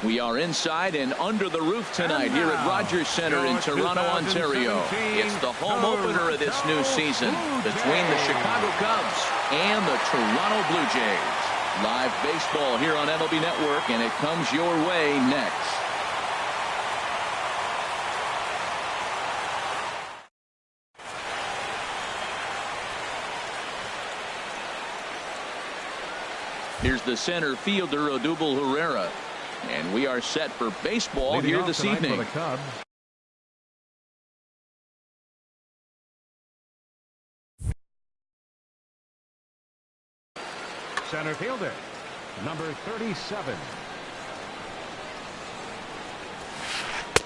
We are inside and under the roof tonight here at Rogers Center in Toronto, Ontario. It's the home opener of this new season between the Chicago Cubs and the Toronto Blue Jays. Live baseball here on MLB Network, and it comes your way next. Here's the center fielder, Odubel Herrera. And we are set for baseball leading here this evening. For the Cubs. Center fielder, number 37.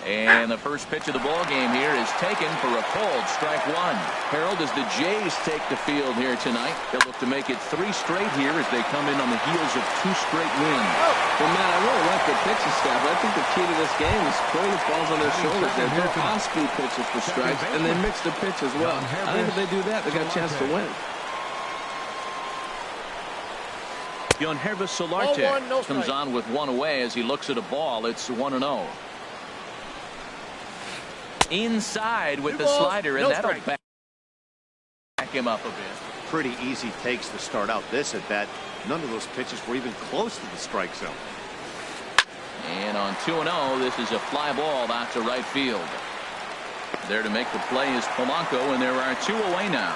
And the first pitch of the ball game here is taken for a called strike one. Harold, as the Jays take the field here tonight, they'll look to make it 3 straight here as they come in on the heels of 2 straight wins. Well, Matt, I really like the pitching staff. I think the key to this game is putting the balls on their shoulders. They're off-speed pitches for strikes, and they mix the pitch as well. I think if they do that, they got a chance to win. Yonhervis Solarte comes on with 1 away as he looks at a ball. It's 1-0. Inside with the slider, and that'll back him up a bit. Pretty easy takes to start out this at bat. None of those pitches were even close to the strike zone. And on 2-0, this is a fly ball out to right field. There to make the play is Polanco, and there are 2 away now.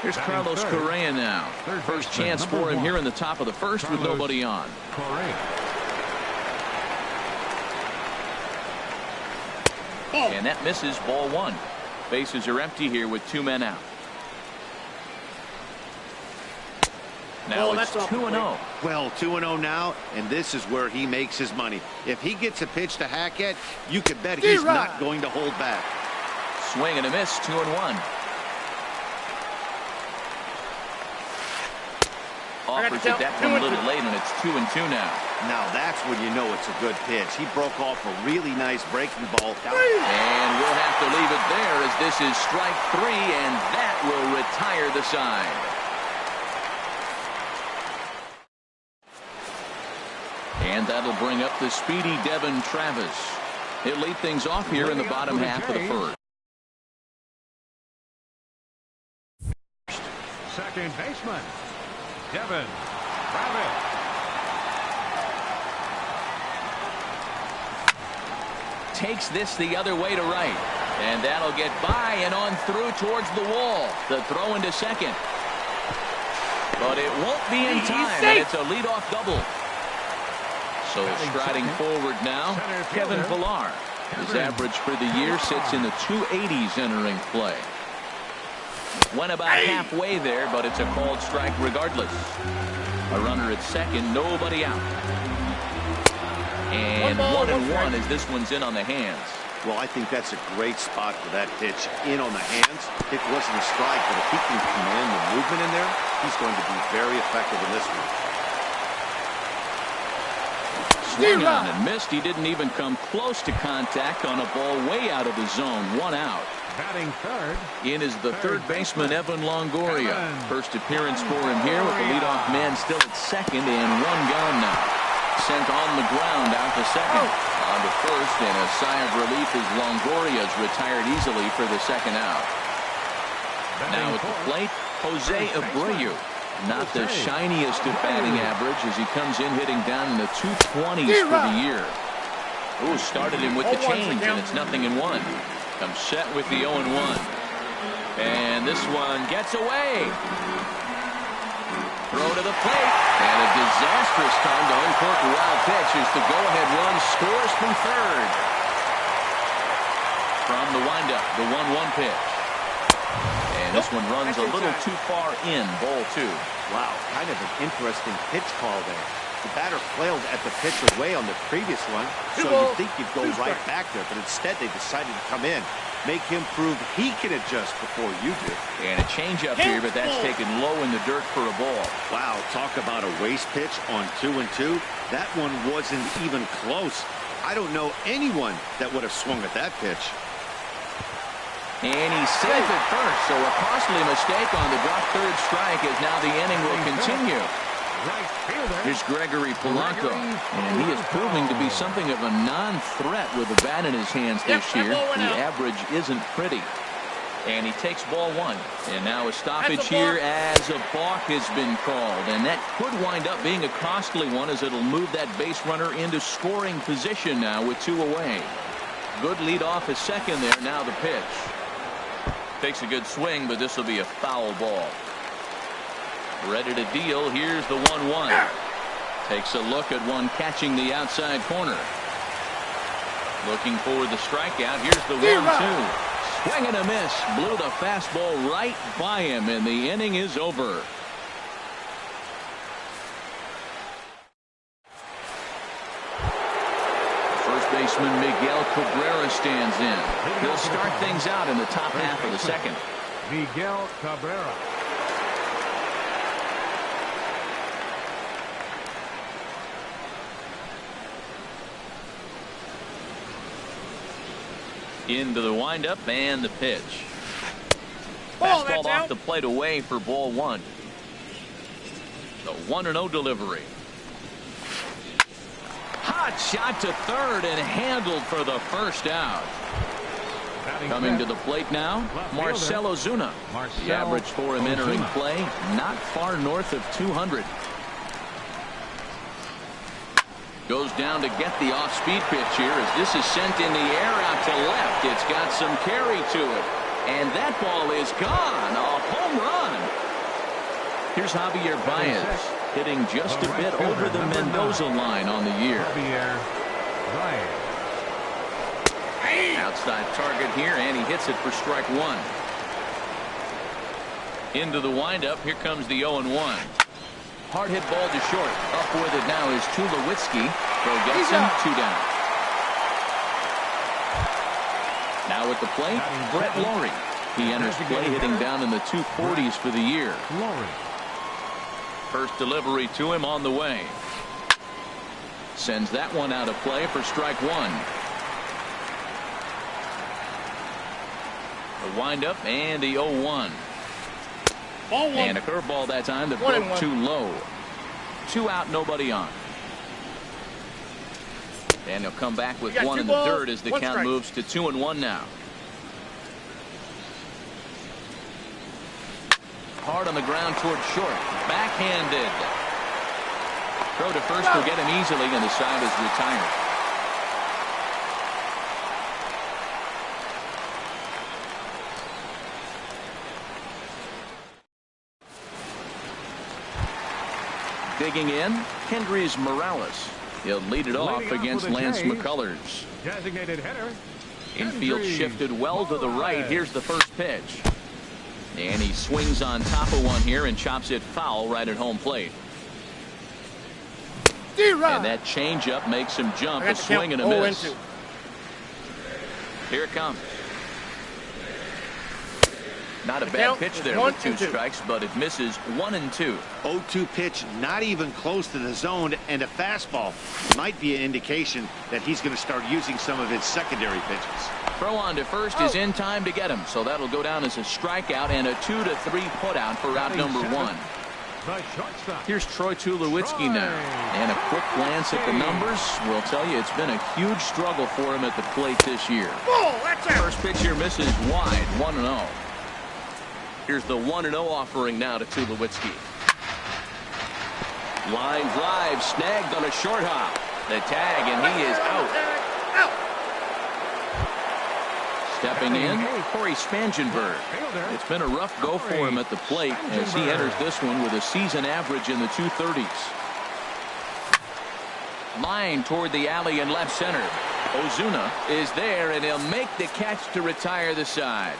Here's Carlos Correa now. First chance for him here in the top of the first with nobody on. And that misses, ball 1. Bases are empty here with 2 men out. Now it's 2-0. Well, 2-0 now, and this is where he makes his money. If he gets a pitch to hack at, you can bet he's not going to hold back. Swing and a miss, 2-1. Offers it that one a little late, and it's 2-2 now. Now that's when you know it's a good pitch. He broke off a really nice breaking ball. And we'll have to leave it there as this is strike 3, and that will retire the side. And that'll bring up the speedy Devin Travis. He'll lead things off here in the bottom half of the first. Second baseman, Devin Travis. Takes this the other way to right. And that'll get by and on through towards the wall. The throw into second. But it won't be in time, and it's a leadoff double. So striding forward now, Kevin Villar. His average for the year sits in the 280s entering play. Went about halfway there, but it's a called strike regardless. A runner at second, nobody out. And 1-1 as this one's in on the hands. Well, I think that's a great spot for that pitch. In on the hands. It wasn't a strike, but if he can command the movement in there, he's going to be very effective in this one. Swung on and missed. He didn't even come close to contact on a ball way out of the zone. 1 out. Batting third. In is the third baseman, Evan Longoria. First appearance for him here with the leadoff man still at second, and 1 gone now. Sent on the ground out to second. On to first, and a sigh of relief as Longoria's retired easily for the second out. Now at the plate, Jose Abreu. Not the shiniest of batting average as he comes in hitting down in the 220s for the year. Ooh, started him with the change, and it's 0-1. Comes set with the 0-1. And this one gets away. Throw to the plate. And a disastrous time to uncork a wild pitch as the go-ahead run scores from third. From the windup, the 1-1 pitch. And this one runs a little too far in, ball 2. Wow, kind of an interesting pitch call there. The batter flailed at the pitch away on the previous one, so you'd think you'd go right back there, but instead they decided to come in. Make him prove he can adjust before you do. And a changeup here, but that's taken low in the dirt for a ball. Wow, talk about a waste pitch on 2-2. That one wasn't even close. I don't know anyone that would have swung at that pitch. And he's safe at first, so a costly mistake on the drop third strike as now the inning will continue. Right fielder. Here's Gregory Polanco, and he is proving to be something of a non-threat with the bat in his hands this year. The average isn't pretty. And he takes ball one. And now a stoppage here as a balk has been called. And that could wind up being a costly one, as it'll move that base runner into scoring position now with 2 away. Good lead off at second there. Now the pitch. Takes a good swing, but this will be a foul ball. Ready to deal. Here's the 1-1. Takes a look at one catching the outside corner. Looking for the strikeout. Here's the 1-2. Swing and a miss. Blew the fastball right by him, and the inning is over. First baseman Miguel Cabrera stands in. He'll start things out in the top half of the second. Miguel Cabrera. Into the windup and the pitch. Fastball off the plate away for ball one. The 1-0 delivery. Hot shot to third and handled for the first out. Coming to the plate now, Marcell Ozuna. The average for him entering play, not far north of 200. Goes down to get the off-speed pitch here as this is sent in the air out to left. It's got some carry to it. And that ball is gone. A home run. Here's Javier Baez hitting just a bit over the Mendoza line on the year. Outside target here, and he hits it for strike one. Into the windup. Here comes the 0-1. Hard hit ball to short. Up with it now is Tulowitzki. Throw gets him, 2 down. Now at the plate, Brett Lawrie. He enters play hitting down in the 240s for the year. First delivery to him on the way. Sends that one out of play for strike one. The windup and the 0-1. And a curveball that time that broke too low. 2 out, nobody on. And he'll come back with 1 in the third as the count moves to 2-1 now. Hard on the ground toward short. Backhanded. Throw to first will get him easily, and the side is retired. Digging in, Kendrys Morales. He'll lead it off against Lance McCullers. Designated hitter. Infield shifted well to the right. Here's the first pitch. And he swings on top of one here and chops it foul right at home plate. And that changeup makes him jump. A swing and a miss. Here it comes. Not a bad pitch there with 2 strikes, but it misses 1 and 2. 0-2 pitch, not even close to the zone, and a fastball. Might be an indication that he's going to start using some of his secondary pitches. Throw on to first is in time to get him, so that'll go down as a strikeout and a 2-3 putout for out number 1. Here's Troy Tulowitzki now, and a quick glance at the numbers will tell you it's been a huge struggle for him at the plate this year. First pitch here misses wide, 1-0. Here's the 1-0 offering now to Tulowitzki. Line drive snagged on a short hop. The tag, and he is out. Stepping in, Corey Spangenberg. It's been a rough go for him at the plate as he enters this one with a season average in the 230s. Line toward the alley in left center. Ozuna is there, and he'll make the catch to retire the side.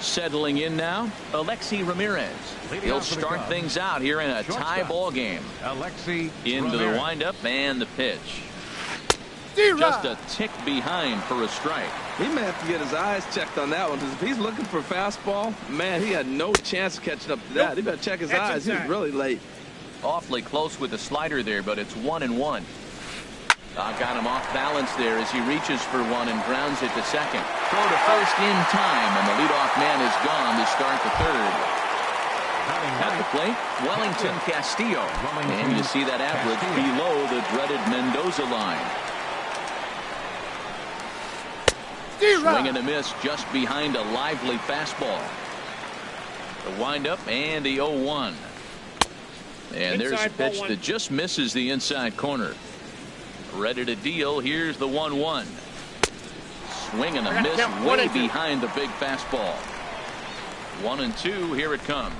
Settling in now, Alexi Ramirez. He'll start things out here in a tie ball game. Into the windup and the pitch. Just a tick behind for a strike. He may have to get his eyes checked on that one, because if he's looking for a fastball, man, he had no chance of catching up to that. He better check his eyes. He was really late. Awfully close with the slider there, but it's 1-1. Got him off balance there as he reaches for one and grounds it to second. Throw to first in time, and the leadoff man is gone to start the third. At the plate, Wellington Castillo. And you see that average below the dreaded Mendoza line. Swing and a miss just behind a lively fastball. The windup and the 0-1. And there's a pitch that just misses the inside corner. Ready to deal. Here's the 1-1. Swing and a miss way behind the big fastball. 1-2. Here it comes.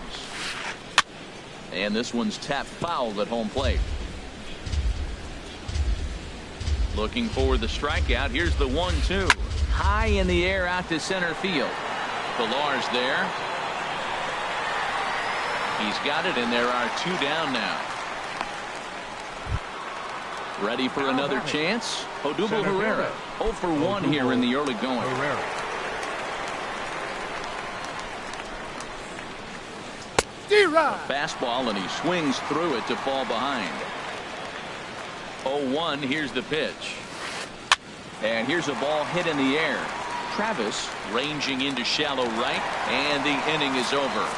And this one's tapped foul at home plate. Looking for the strikeout. Here's the 1-2. High in the air out to center field. Pilar's there. He's got it, and there are two down now. Ready for another chance? Odubel Herrera 0 for 1 here in the early going. A fastball, and he swings through it to fall behind. 0-1. Here's the pitch. And here's a ball hit in the air. Travis ranging into shallow right, and the inning is over.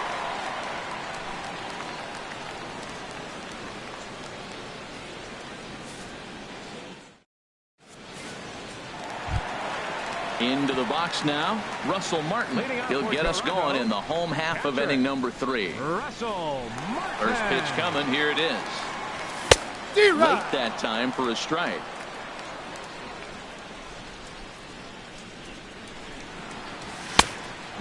Into the box now, Russell Martin. He'll get us going in the home half of inning number 3. First pitch coming. Here it is. Late that time for a strike.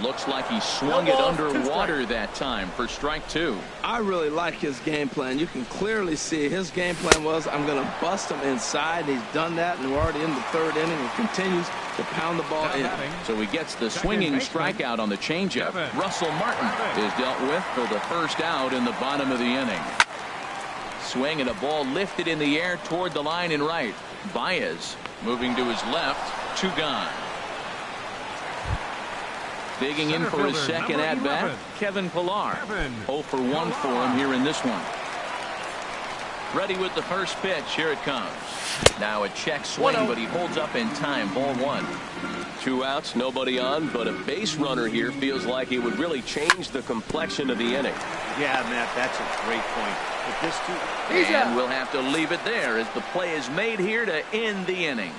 Looks like he swung it underwater that time for strike 2. I really like his game plan. You can clearly see his game plan was, I'm going to bust him inside. He's done that, and we're already in the third inning and continues to pound the ball in. So he gets the swinging strikeout on the changeup. Russell Martin is dealt with for the first out in the bottom of the inning. Swing and a ball lifted in the air toward the line and right. Baez moving to his left. 2 gone. Digging in for his second at-bat, Kevin Pilar. 0 for 1 for him here in this one. Ready with the first pitch. Here it comes. Now a check swing, but he holds up in time. Ball 1. 2 outs, nobody on, but a base runner here feels like it would really change the complexion of the inning. Yeah, Matt, that's a great point. If this and we'll have to leave it there as the play is made here to end the inning.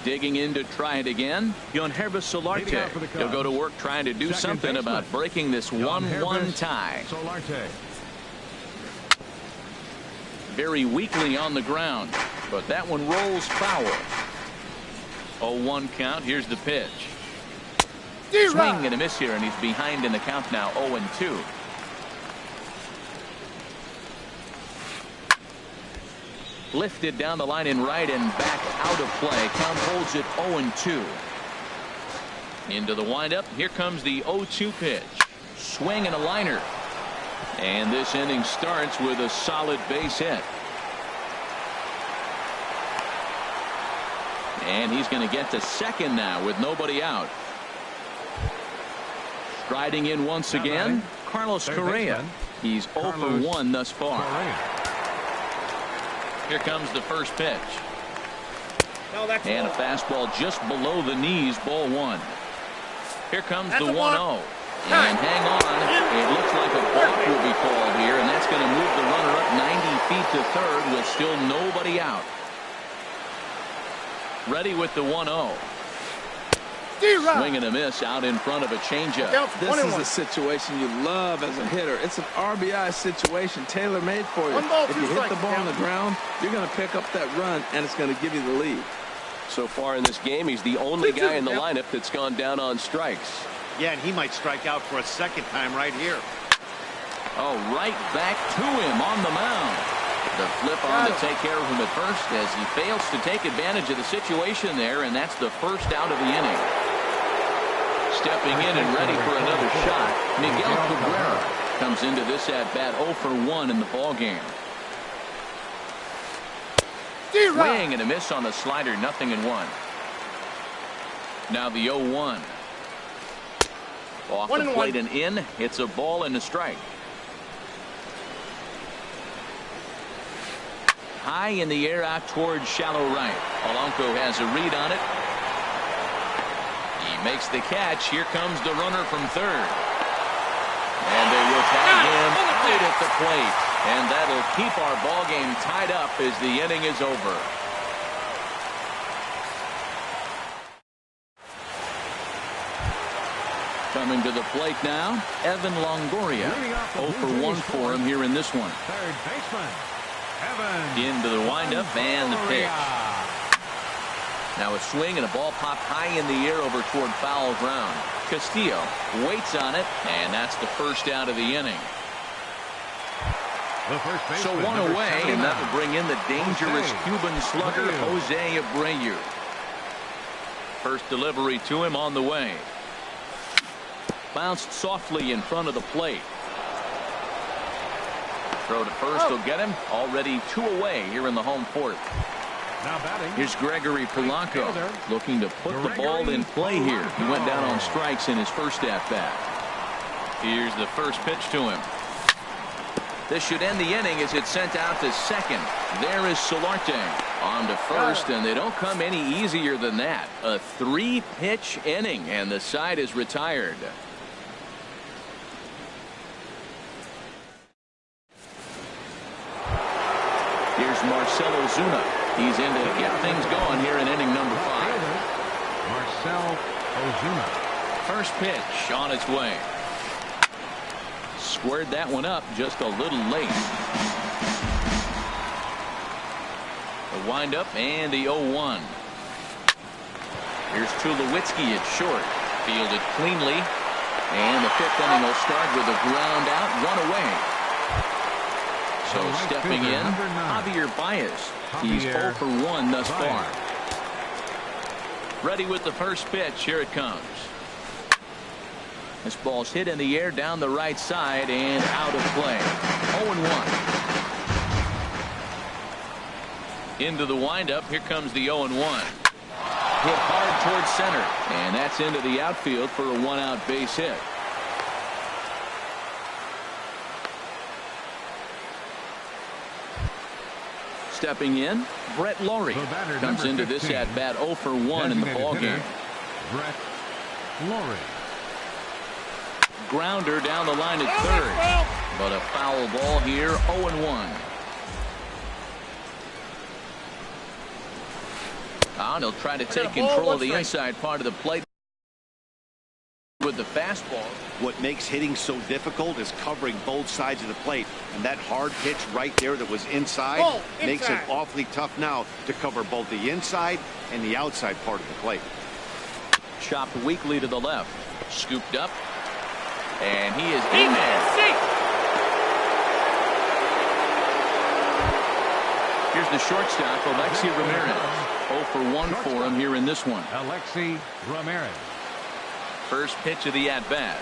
Digging in to try it again, Yohannes Solarte. He'll go to work trying to do something about breaking this 1-1 tie. Very weakly on the ground, but that one rolls foul. 0-1 count. Here's the pitch. Swing and a miss here, and he's behind in the count now. 0-2. Lifted down the line in right and back out of play. Count holds it 0-2. Into the windup. Here comes the 0-2 pitch. Swing and a liner. And this inning starts with a solid base hit. And he's going to get to second now with nobody out. Striding in once again, Carlos Correa. He's 0 for 1 thus far. Here comes the first pitch. And a fastball just below the knees, ball 1. Here comes the 1-0. And hang on. It looks like a balk will be called here, and that's going to move the runner up 90 feet to third with still nobody out. Ready with the 1-0. Swing and a miss out in front of a changeup. This is a situation you love as a hitter. It's an RBI situation tailor-made for you. If you hit the ball on the ground, you're going to pick up that run, and it's going to give you the lead. So far in this game, he's the only guy in the lineup that's gone down on strikes. Yeah, and he might strike out for a second time right here. Oh, right back to him on the mound. The flip on to take care of him at first as he fails to take advantage of the situation there, and that's the first out of the inning. Stepping in and ready for another shot, Miguel Cabrera comes into this at-bat 0 for 1 in the ballgame. Swing and a miss on the slider, 0-1. Now the 0-1. Off the plate and in. It's a ball and a strike. High in the air out towards shallow right. Polanco has a read on it. He makes the catch. Here comes the runner from third. And they will tag him out at the plate. And that'll keep our ball game tied up as the inning is over. Coming to the plate now, Evan Longoria. 0 for 1 for him here in this one. Third baseman, Evan. Into the windup and the pitch. Now a swing and a ball popped high in the air over toward foul ground. Castillo waits on it, and that's the first out of the inning. So one away, and that will bring in the dangerous Cuban slugger, Jose Abreu. First delivery to him on the way. Bounced softly in front of the plate. Throw to first will get him. Already 2 away here in the home fourth. Now batting. Here's Gregory Polanco looking to put the ball in play here. He went down on strikes in his first at-bat. Here's the first pitch to him. This should end the inning as it's sent out to second. There is Solarte on to first, and they don't come any easier than that. A 3-pitch inning, and the side is retired. Here's Marcell Ozuna. He's in to get things going here in inning number 5. Marcell Ozuna. First pitch on its way. Squared that one up just a little late. The windup and the 0-1. Here's Tulowitzki at short. Fielded cleanly. And the 5th inning will start with a ground out, 1 away. So stepping in, Javier Baez. He's 0 for 1 thus far. Ready with the first pitch. Here it comes. This ball's hit in the air down the right side and out of play. 0-1. Into the windup. Here comes the 0-1. Hit hard towards center. And that's into the outfield for a 1-out base hit. Stepping in, Brett Laurie comes into this at-bat 0 for 1 in the ballgame. Brett Laurie. Grounder down the line at third. But a foul ball here, 0-1. And he'll try to take control of the inside part of the plate with the fastball. What makes hitting so difficult is covering both sides of the plate, and that hard pitch right there that was inside makes it awfully tough now to cover both the inside and the outside part of the plate. Chopped weakly to the left. Scooped up. And he is in there. Here's the shortstop, Alexi Ramirez. 0 for 1 for him here in this one. Alexi Ramirez. First pitch of the at-bat.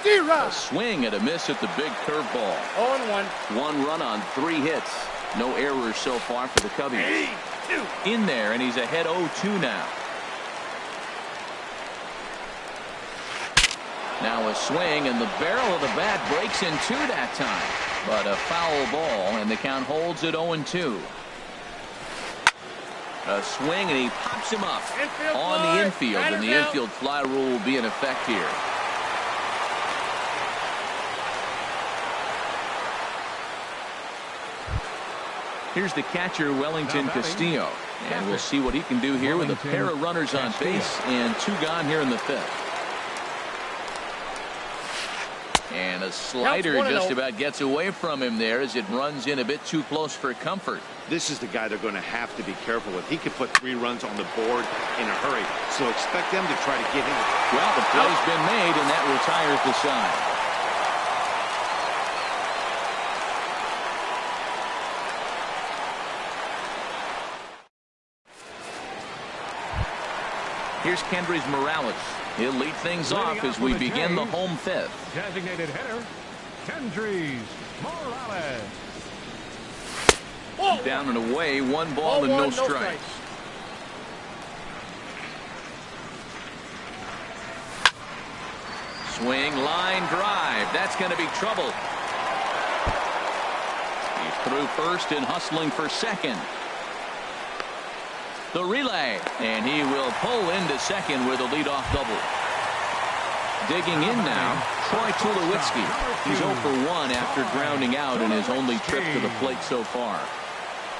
A swing and a miss at the big curveball. 0-1. 1 run on 3 hits. No errors so far for the Cubbies. In there, and he's ahead 0-2 now. Now a swing, and the barrel of the bat breaks in 2 that time. But a foul ball, and the count holds at 0-2. A swing, and he pops him up on the infield, and the infield fly rule will be in effect here. Here's the catcher, Wellington Castillo, and we'll see what he can do here with a pair of runners on base and 2 gone here in the 5th. And a slider just about gets away from him there as it runs in a bit too close for comfort. This is the guy they're going to have to be careful with. He could put 3 runs on the board in a hurry, so expect them to try to get him. Well, the play's been made, and that retires the side. Here's Kendrys Morales. He'll lead things off as we begin the home 5th. Designated hitter, Kendrys Morales. Down and away, 1 ball and no strikes. Swing, line drive. That's going to be trouble. He's through first and hustling for second. The relay, and he will pull into second with a leadoff double. Digging in now, Troy Tulowitzki. He's 0 for 1 after grounding out in his only trip to the plate so far.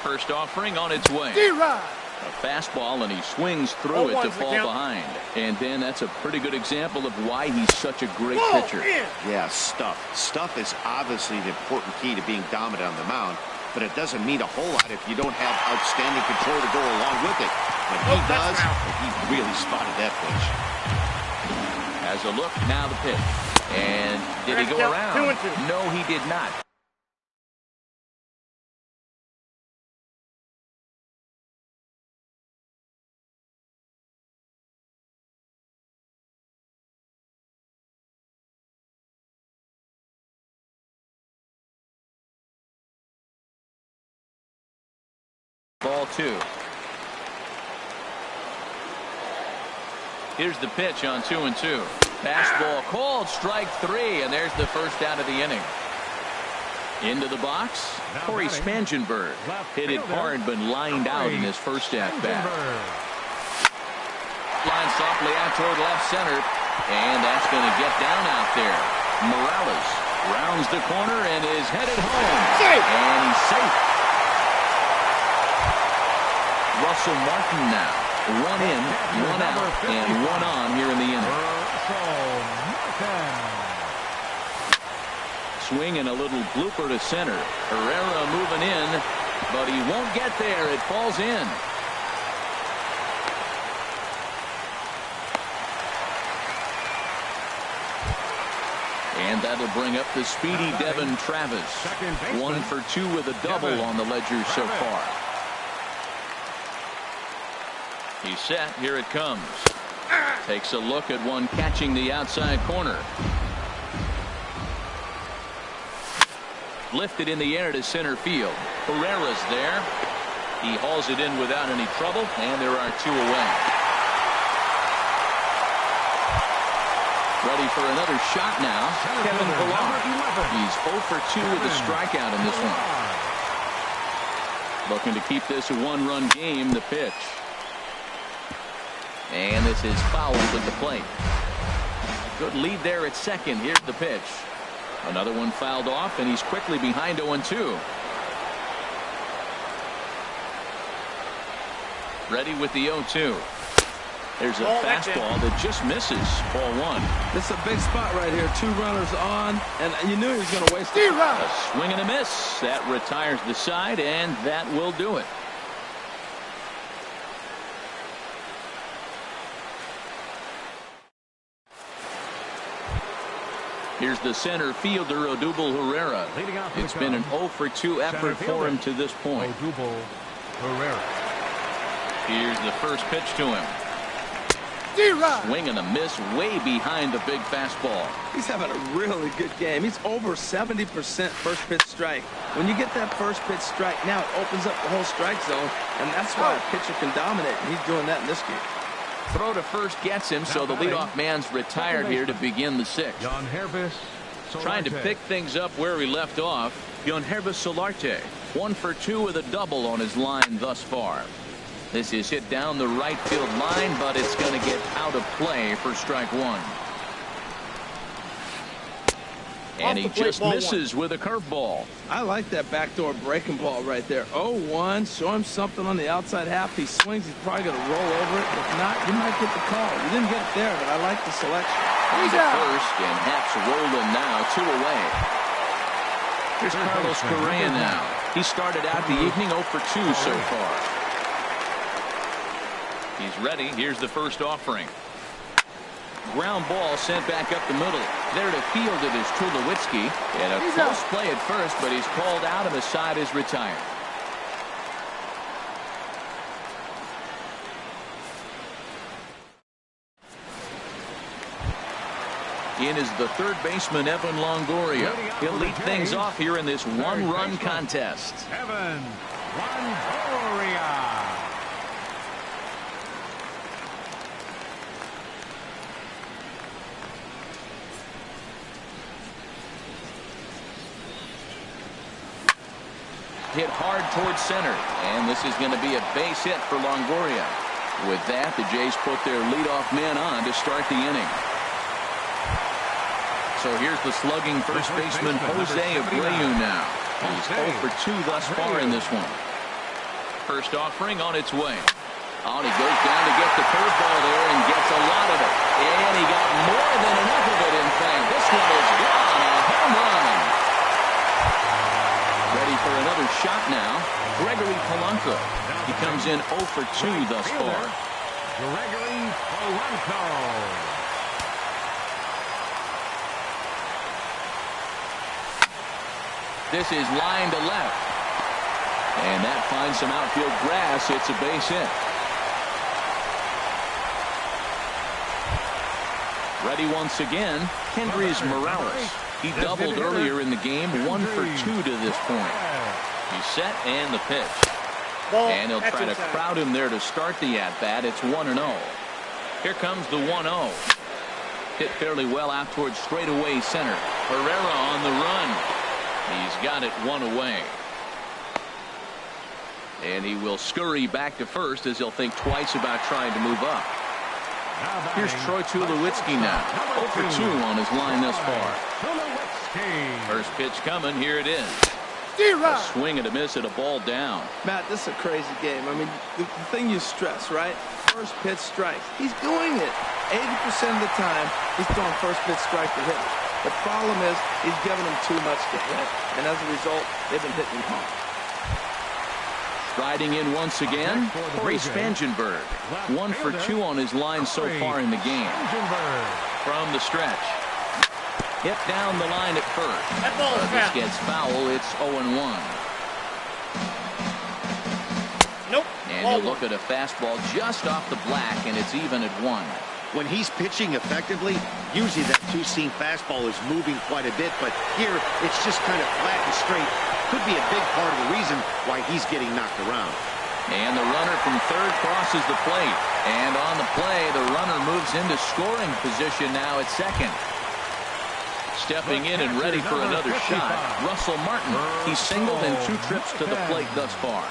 First offering on its way. A fastball, and he swings through it to fall behind. And then that's a pretty good example of why he's such a great pitcher. Yeah, stuff. Stuff is obviously an important key to being dominant on the mound, but it doesn't mean a whole lot if you don't have outstanding control to go along with it. When he does, he really spotted that pitch. As a look, now the pitch. And did he go around? 2-2. No, he did not. Ball 2. Here's the pitch on 2-2. Fastball called, strike 3, and there's the first out of the inning. Into the box, Corey Spangenberg hit it hard but lined out in his first at-bat. Line softly out toward left center, and that's going to get down out there. Morales rounds the corner and is headed home. And he's safe. Russell Martin now. 1 in, 1 out, and 1 on here in the inning. Swing and a little blooper to center. Herrera moving in, but he won't get there. It falls in. And that'll bring up the speedy Devin Travis. 1 for 2 with a double on the ledger so far. He's set. Here it comes. Takes a look at one catching the outside corner. Lifted in the air to center field. Herrera's there. He hauls it in without any trouble, and there are 2 away. Ready for another shot now. Kevin Pillar. He's 0 for 2 with a strikeout in this one. Looking to keep this a 1-run game. The pitch. And this is fouled with the plate. Good lead there at second. Here's the pitch. Another one fouled off, and he's quickly behind 0-2. Ready with the 0-2. There's a fastball that just misses. Ball 1. This is a big spot right here. 2 runners on, and you knew he was going to waste it. A swing and a miss. That retires the side, and that will do it. Here's the center fielder, Odubel Herrera. It's been an 0 for 2 effort for him to this point. Odubel Herrera. Here's the first pitch to him. Swing and a miss way behind the big fastball. He's having a really good game. He's over 70% first pitch strike. When you get that first pitch strike, now it opens up the whole strike zone, and that's why a pitcher can dominate. And he's doing that in this game. Throw to first gets him, so the leadoff man's retired here to begin the 6th. Trying to pick things up where he left off. Yonhervis Solarte, 1 for 2 with a double on his line thus far. This is hit down the right field line, but it's going to get out of play for strike 1. And he just misses with a curveball. I like that backdoor breaking ball right there. 0-1. Show him something on the outside half. He swings. He's probably going to roll over it. If not, you might get the call. You didn't get it there, but I like the selection. He's at first, and Haps rolling now. 2 away. Here's Carlos Correa now. He started out the evening 0 for 2 so far. He's ready. Here's the first offering. Ground ball sent back up the middle. There to field it is Tulowitzki. And a close play at first, but he's called out and the side is retired. In is the third baseman, Evan Longoria. He'll lead things off here in this 1-run contest. Evan Longoria. hit hard towards center, and this is going to be a base hit for Longoria. With that, the Jays put their leadoff man on to start the inning. So here's the slugging first baseman Jose Abreu now. He's 0 for 2 thus far in this one. First offering on its way. Oh, he goes down to get the curveball there and gets a lot of it. And he got more than enough of it, in fact. This one is gone. A home run. Ready for another shot now. Gregory Polanco. He comes in 0 for 2 thus far. Gregory Polanco. This is line to left. And that finds some outfield grass. It's a base hit. Ready once again, Kendrys Morales. He doubled earlier in the game, 1 for 2 to this point. He's set and the pitch. And he'll try to crowd him there to start the at-bat. It's 1-0. Here comes the 1-0. Hit fairly well out towards straightaway center. Herrera on the run. He's got it 1 away. And he will scurry back to first as he'll think twice about trying to move up. Here's Troy Tulowitzki now. 0 for 2 on his line thus far. First pitch coming. Here it is. A swing and a miss at a ball down. Matt, this is a crazy game. I mean, the thing you stress, right? First pitch strike. He's doing it. 80% of the time, he's throwing first pitch strike to hit. The problem is he's giving them too much to hit, and as a result, they've been hitting hard. Striding in once again, Corey Spangenberg. 1 for 2 on his line so far in the game. From the stretch. Hit down the line at first. This gets foul. It's 0-1. Nope. And you look at a fastball just off the black, and it's even at 1. When he's pitching effectively, usually that two-seam fastball is moving quite a bit, but here it's just kind of flat and straight. Could be a big part of the reason why he's getting knocked around. And the runner from third crosses the plate. And on the play, the runner moves into scoring position now at second. Stepping in and ready for another shot, Russell Martin. He's singled in 2 trips to the plate thus far.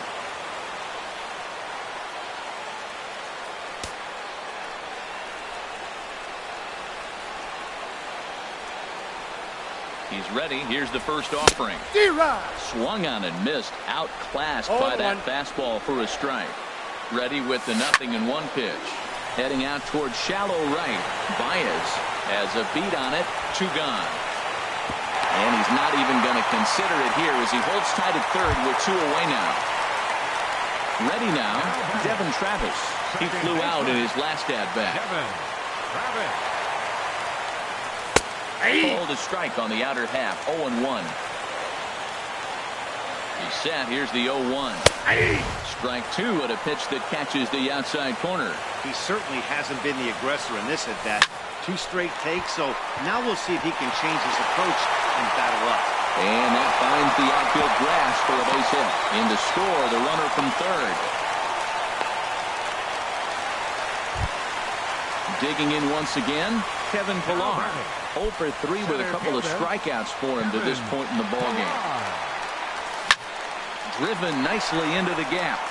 He's ready. Here's the first offering. Swung on and missed. Outclassed by that fastball for a strike. Ready with the 0-1 pitch. Heading out towards shallow right. Baez has a beat on it. 2 gone. And he's not even going to consider it here as he holds tight at third with 2 away now. Ready now, Devin Travis. He flew out in his last at-bat. Called a strike on the outer half. 0-1. He's set. Here's the 0-1. Strike 2 at a pitch that catches the outside corner. He certainly hasn't been the aggressor in this at bat. 2 straight takes, so now we'll see if he can change his approach and battle up. And that finds the outfield grass for a base hit. In to score, the runner from third. Digging in once again, Kevin Pillar. 0 for 3 with a couple of strikeouts for him to this point in the ballgame. Driven nicely into the gap.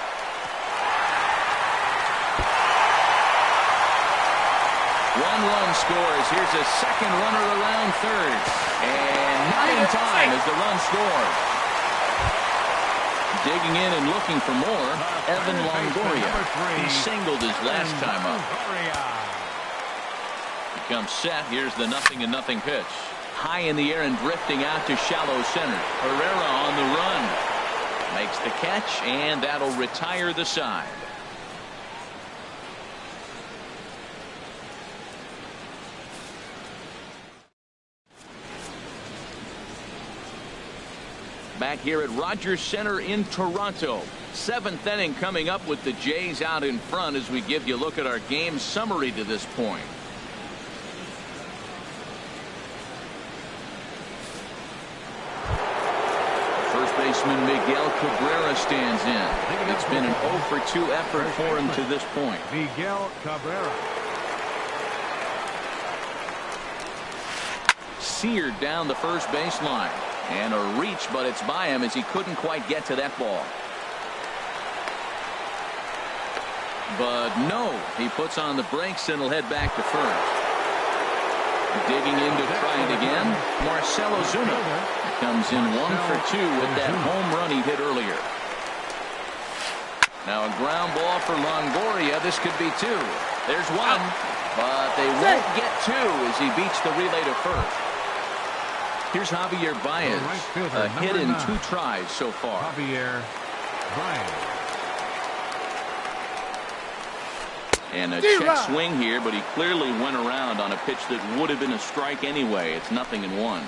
One run scores. Here's a second runner around third. And not in time as the run scores. Digging in and looking for more, Evan Longoria. He singled his last time up. Comes set. Here's the 0-0 pitch. High in the air and drifting out to shallow center. Herrera on the run. Makes the catch, and that'll retire the side. Back here at Rogers Center in Toronto. 7th inning coming up with the Jays out in front as we give you a look at our game summary to this point. Baseman Miguel Cabrera stands in. It's been an 0 for 2 effort for him to this point. Miguel Cabrera. Seared down the first baseline. And a reach, but it's by him as he couldn't quite get to that ball. But no, he puts on the brakes and will head back to first. Digging in to try it again, Marcell Ozuna comes in 1 for 2 with that home run he hit earlier. Now a ground ball for Longoria. This could be 2. There's 1, but they won't get 2 as he beats the relay to first. Here's Javier Baez, a hit in 2 tries so far. Javier Baez. And a check swing here, but he clearly went around on a pitch that would have been a strike anyway. It's 0-1.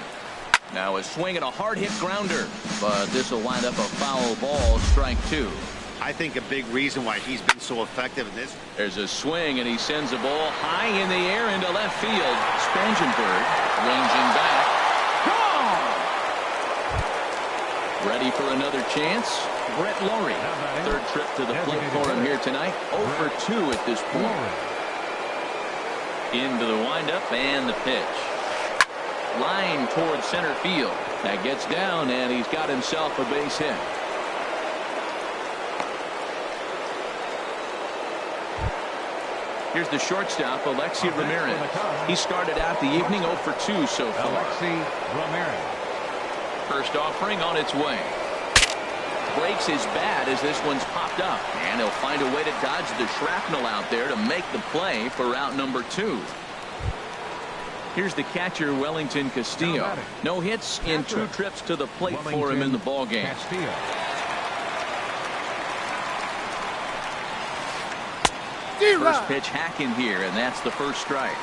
Now a swing and a hard hit grounder, but this will wind up a foul ball, strike 2. I think a big reason why he's been so effective in this. There's a swing, and he sends the ball high in the air into left field. Spangenberg ranging back. Ready for another chance? Brett Laurie. Third trip to the plate for him here tonight. 0 for 2 at this point. Into the windup and the pitch. Line towards center field. That gets down, and he's got himself a base hit. Here's the shortstop, Alexi Ramirez. He started out the evening 0 for 2 so far. Alexi Ramirez. First offering on its way. Breaks his bat as this one's popped up. And he'll find a way to dodge the shrapnel out there to make the play for route number 2. Here's the catcher, Wellington Castillo. No hits in 2 trips to the plate for him in the ballgame. First pitch hacking here, and that's the first strike.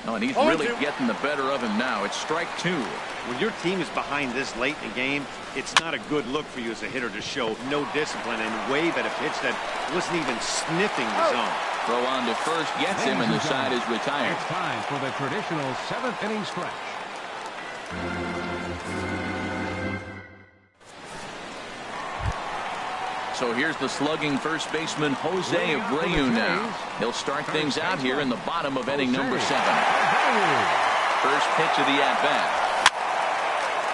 Oh, and he's really getting the better of him now. It's strike 2. When your team is behind this late in the game, it's not a good look for you as a hitter to show no discipline and wave at a pitch that wasn't even sniffing the zone. Throw on to first gets him, and the side is retired. It's time for the traditional 7th inning stretch. So here's the slugging first baseman Jose Abreu now. He'll start things out here in the bottom of inning number 7. First pitch of the at-bat.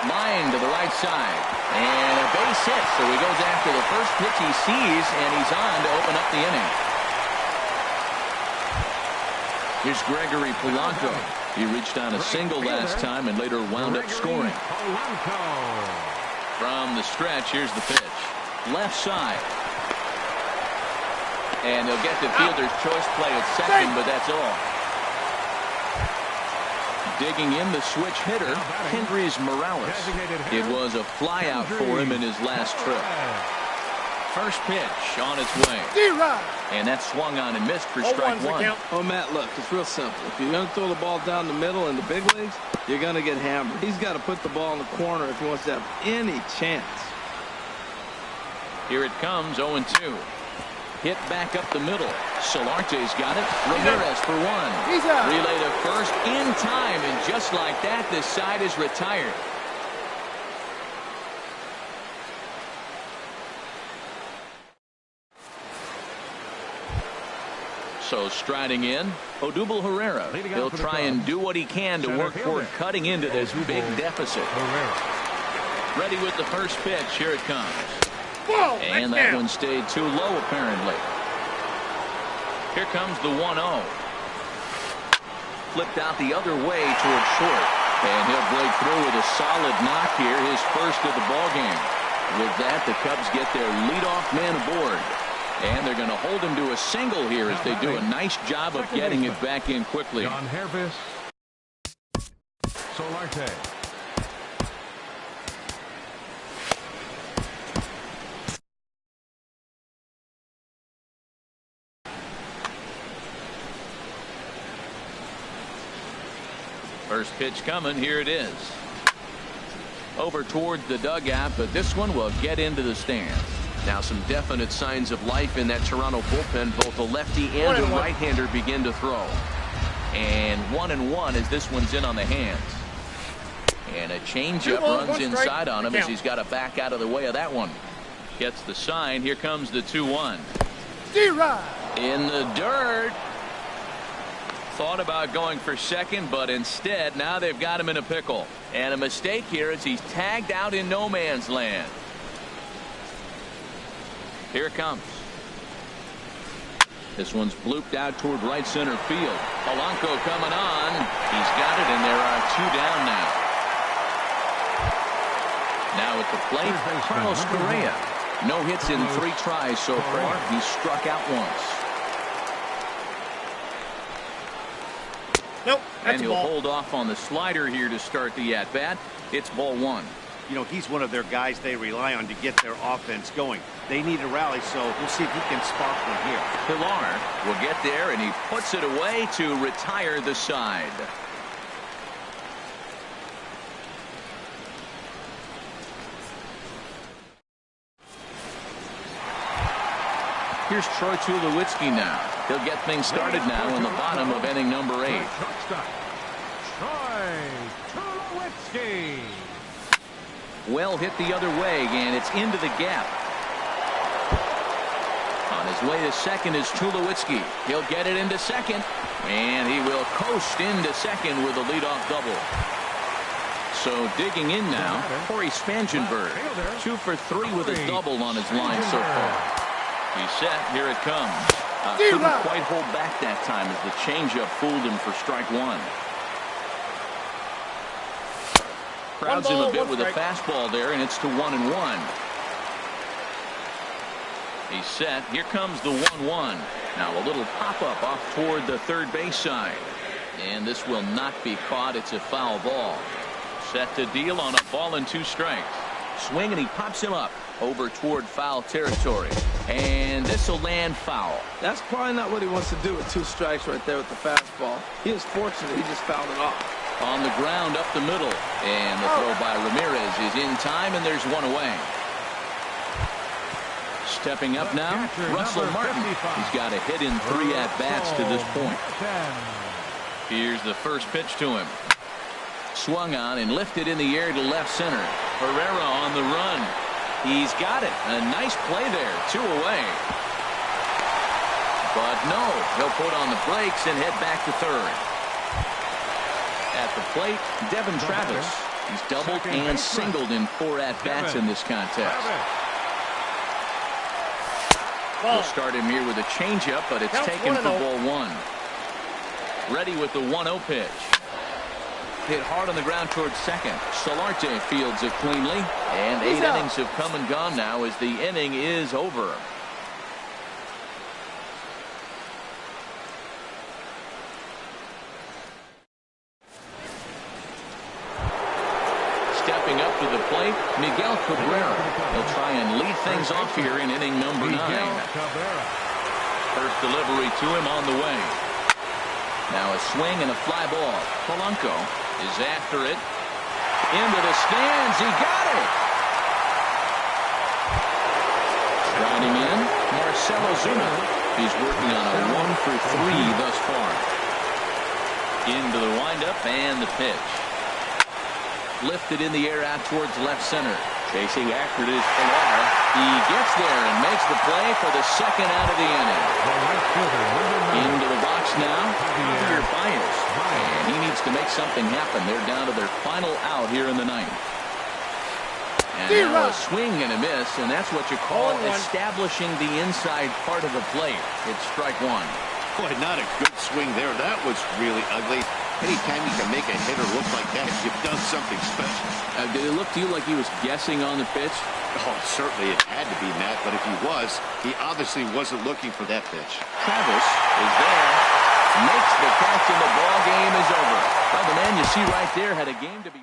Line to the right side. And a base hit. So he goes after the first pitch he sees, and he's on to open up the inning. Here's Gregory Polanco. He reached on a single last time and later wound up scoring. From the stretch, here's the pitch. Left side. And they'll get the fielder's choice play at second, but that's all. Digging in the switch hitter, Kendrys Morales. It was a flyout for him in his last trip. First pitch on its way. And that swung on and missed for strike 1. Oh, Matt, look, it's real simple. If you're going to throw the ball down the middle in the big leagues, you're going to get hammered. He's got to put the ball in the corner if he wants to have any chance. Here it comes, 0-2. Hit back up the middle. Solarte's got it. Ramirez for 1. Relay to first in time, and just like that, this side is retired. So striding in, Odubel Herrera. He'll try and do what he can to work toward cutting into this big deficit. Ready with the first pitch. Here it comes. And that one stayed too low, apparently. Here comes the 1-0. Flipped out the other way toward short. And he'll break through with a solid knock here, his first of the ballgame. With that, the Cubs get their leadoff man aboard. And they're going to hold him to a single here as they do a nice job of getting it back in quickly. John Hervis. Solarte. First pitch coming. Here it is. Over towards the dugout, but this one will get into the stands. Now some definite signs of life in that Toronto bullpen. Both the lefty and the right-hander begin to throw. And 1-1 as this one's in on the hands. And a changeup runs inside on him as he's got to back out of the way of that one. Gets the sign. Here comes the 2-1. In the dirt. thought about going for second, but instead now they've got him in a pickle. And a mistake here as he's tagged out in no man's land. Here it comes. This one's blooped out toward right center field. Polanco coming on. He's got it, and there are 2 down now. Now at the plate, Carlos Correa. No hits in 3 tries so far. He's struck out once. Nope, and he'll hold off on the slider here to start the at-bat. It's ball 1. You know, he's one of their guys they rely on to get their offense going. They need a rally, so we'll see if he can spark one here. Pilar will get there, and he puts it away to retire the side. Here's Troy Tulowitzki now. He'll get things started now in the bottom of inning number 8. Troy Tulowitzki. Well hit the other way, and it's into the gap. On his way to second is Tulowitzki. He'll get it into second, and he will coast into second with a leadoff double. So digging in now, Corey Spangenberg. 2 for 3 with a double on his line so far. He's set. Here it comes. Couldn't quite hold back that time as the changeup fooled him for strike 1. Crowds him a bit with a fastball there, and it's to 1-1. He's set. Here comes the 1-1. Now a little pop-up off toward the third base side. And this will not be caught. It's a foul ball. Set to deal on a ball and 2 strikes. Swing, and he pops him up over toward foul territory. And this will land foul. That's probably not what he wants to do with 2 strikes right there with the fastball. He is fortunate he just fouled it off. On the ground up the middle. And the throw by Ramirez is in time, and there's 1 away. Stepping up now, Russell Martin. He's got a hit in 3 at-bats to this point. Here's the first pitch to him. Swung on and lifted in the air to left center. Herrera on the run. He's got it. A nice play there. 2 away. But no, he'll put on the brakes and head back to third. At the plate, Devin Travis. He's doubled and singled in 4 at-bats in this contest. We'll start him here with a changeup, but it's taken for ball 1. Ready with the 1-0 pitch. Hit hard on the ground towards second. Solarte fields it cleanly. And 8 innings have come and gone now as the inning is over. Stepping up to the plate, Miguel Cabrera. He'll try and lead things off here in inning number 9. First delivery to him on the way. Now a swing and a fly ball. Polanco is after it. Into the stands. He got it. Grinding in, Marcelo Zuna. He's working on a 1 for 3 thus far. Into the windup and the pitch. Lifted in the air out towards left center. Chasing after it is Pilar. He gets there and makes the play for the second out of the inning. Into the box now, Javier Baez. And he needs to make something happen. They're down to their final out here in the 9th. And now a swing and a miss, and that's what you call establishing the inside part of the plate. It's strike 1. Boy, not a good swing there. That was really ugly. Anytime you can make a hitter look like that, you've done something special. Did it look to you like he was guessing on the pitch? Oh, certainly it had to be, Matt, but if he was, he obviously wasn't looking for that pitch. Travis is there, makes the catch, and the ball game is over. Well, the man you see right there had a game to be